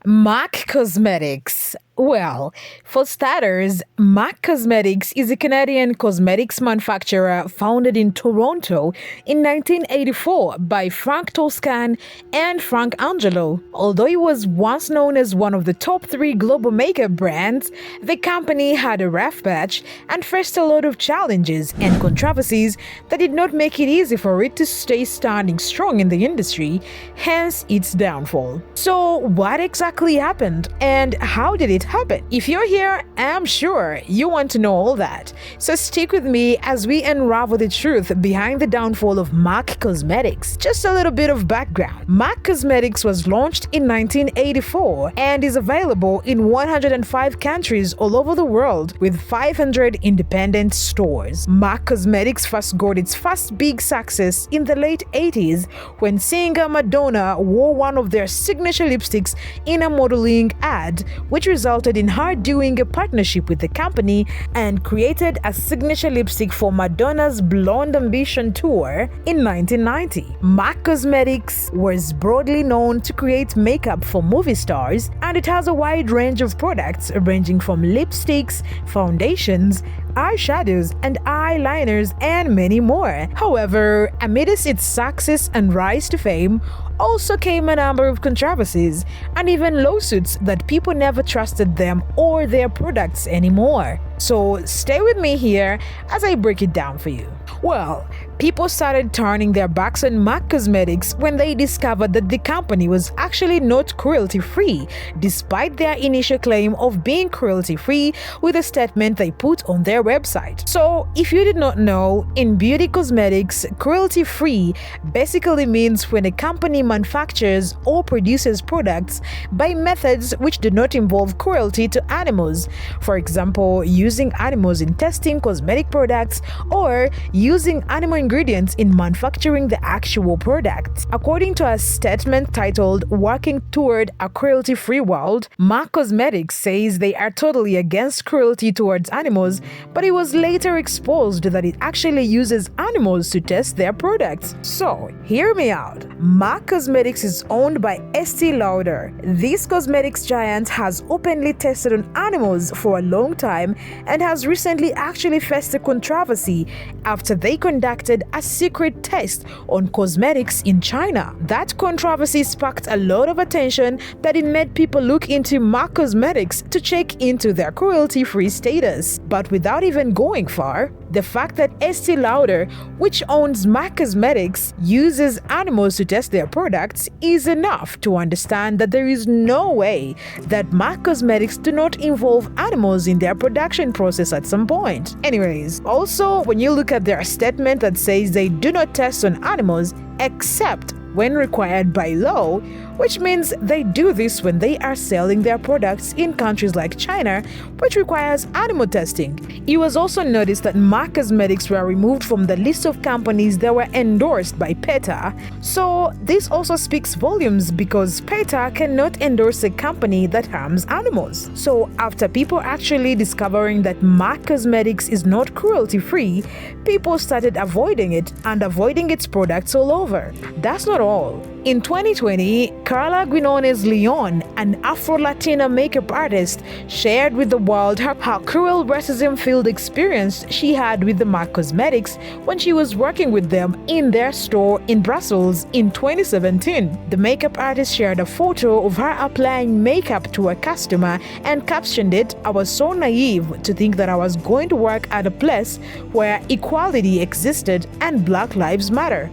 MAC Cosmetics. Well, for starters, MAC Cosmetics is a Canadian cosmetics manufacturer founded in Toronto in 1984 by Frank Toscan and Frank Angelo. Although it was once known as one of the top 3 global makeup brands, the company had a rough patch and faced a lot of challenges and controversies that did not make it easy for it to stay standing strong in the industry, hence its downfall. So, what exactly happened and how did it happen? If you're here, I'm sure you want to know all that. So stick with me as we unravel the truth behind the downfall of MAC Cosmetics. Just a little bit of background. MAC Cosmetics was launched in 1984 and is available in 105 countries all over the world with 500 independent stores. MAC Cosmetics first got its first big success in the late 80s when singer Madonna wore one of their signature lipsticks in a modeling ad, which resulted in her doing a partnership with the company and created a signature lipstick for Madonna's Blonde Ambition tour in 1990. MAC Cosmetics was broadly known to create makeup for movie stars, and it has a wide range of products ranging from lipsticks, foundations, eyeshadows and eyeliners, and many more. However, amidst its success and rise to fame, also came a number of controversies and even lawsuits that people never trusted them or their products anymore. So stay with me here as I break it down for you. Well, people started turning their backs on MAC Cosmetics when they discovered that the company was actually not cruelty-free, despite their initial claim of being cruelty-free with a statement they put on their website. So, if you did not know, in beauty cosmetics, cruelty-free basically means when a company manufactures or produces products by methods which do not involve cruelty to animals. For example, using animals in testing cosmetic products or using animal ingredients in manufacturing the actual product. According to a statement titled "Working Toward a Cruelty-Free World," MAC Cosmetics says they are totally against cruelty towards animals, but it was later exposed that it actually uses animals to test their products. So, hear me out. MAC Cosmetics is owned by Estee Lauder. This cosmetics giant has openly tested on animals for a long time and has recently actually faced a controversy after they conducted a secret test on cosmetics in China. That controversy sparked a lot of attention that it made people look into MAC Cosmetics to check into their cruelty-free status. But without even going far, the fact that Estee Lauder, which owns MAC Cosmetics, uses animals to test their products is enough to understand that there is no way that MAC Cosmetics do not involve animals in their production process at some point. Anyways, also when you look at their statement that says they do not test on animals except when required by law, which means they do this when they are selling their products in countries like China, which requires animal testing. It was also noticed that MAC Cosmetics were removed from the list of companies that were endorsed by PETA. So this also speaks volumes because PETA cannot endorse a company that harms animals. So after people actually discovering that MAC Cosmetics is not cruelty-free, people started avoiding it and avoiding its products all over. That's not all. In 2020, Carla Guinones Leon, an Afro-Latina makeup artist, shared with the world how cruel racism-filled experience she had with the MAC Cosmetics when she was working with them in their store in Brussels in 2017. The makeup artist shared a photo of her applying makeup to a customer and captioned it, "I was so naive to think that I was going to work at a place where equality existed and Black Lives Matter.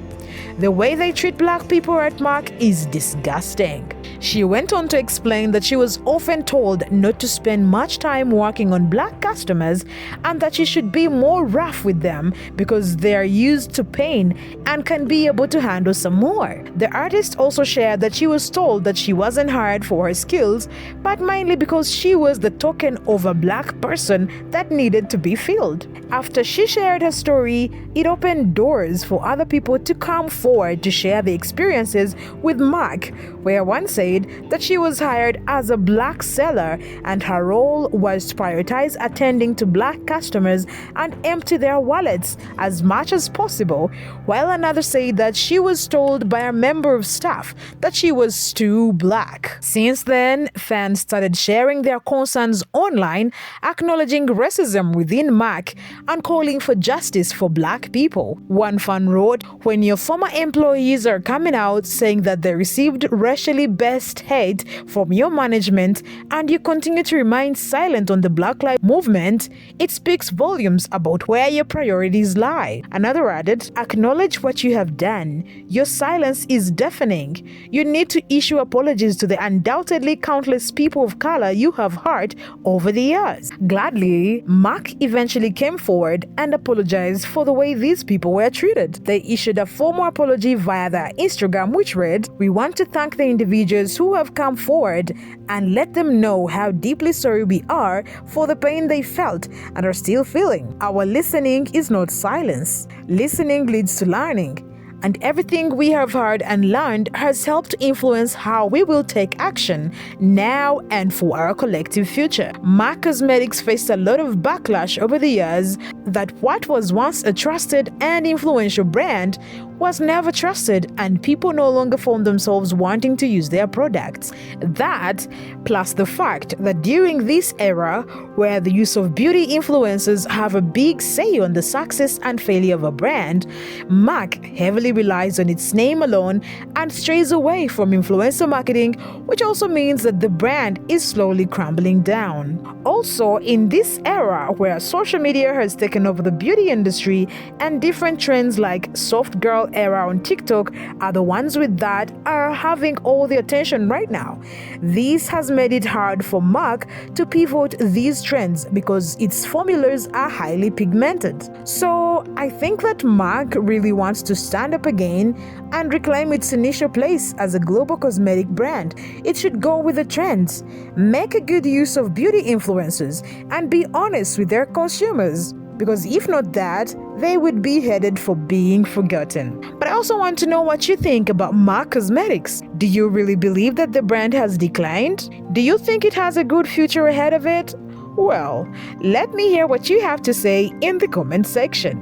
The way they treat black people at MAC is disgusting." She went on to explain that she was often told not to spend much time working on black customers and that she should be more rough with them because they are used to pain and can be able to handle some more. The artist also shared that she was told that she wasn't hired for her skills, but mainly because she was the token of a black person that needed to be filled. After she shared her story, it opened doors for other people to come forward to share their experiences with MAC where one said that she was hired as a black seller and her role was to prioritize attending to black customers and empty their wallets as much as possible, while another said that she was told by a member of staff that she was too black. Since then, fans started sharing their concerns online, acknowledging racism within MAC and calling for justice for black people. One fan wrote, "When your former employees are coming out saying that they received racially based hate from your management and you continue to remain silent on the Black Lives Movement, it speaks volumes about where your priorities lie." Another added, "Acknowledge what you have done. Your silence is deafening. You need to issue apologies to the undoubtedly countless people of color you have hurt over the years." Gladly, MAC eventually came forward and apologized for the way these people were treated. They issued a formal apology via their Instagram, which read, "We want to thank the individuals who have come forward and let them know how deeply sorry we are for the pain they felt and are still feeling. Our listening is not silence. Listening leads to learning. And everything we have heard and learned has helped influence how we will take action now and for our collective future." MAC Cosmetics faced a lot of backlash over the years that what was once a trusted and influential brand was never trusted and people no longer found themselves wanting to use their products. That, plus the fact that during this era, where the use of beauty influencers have a big say on the success and failure of a brand, MAC heavily relies on its name alone and strays away from influencer marketing, which also means that the brand is slowly crumbling down. Also, in this era where social media has taken over the beauty industry and different trends like soft girl era on TikTok are the ones with that are having all the attention right now. This has made it hard for MAC to pivot these trends because its formulas are highly pigmented. So I think that MAC really wants to stand up again and reclaim its initial place as a global cosmetic brand. It should go with the trends, make a good use of beauty influencers, and be honest with their consumers. Because if not that, they would be headed for being forgotten. But I also want to know what you think about MAC Cosmetics. Do you really believe that the brand has declined? Do you think it has a good future ahead of it? Well, let me hear what you have to say in the comment section.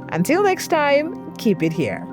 Until next time, keep it here.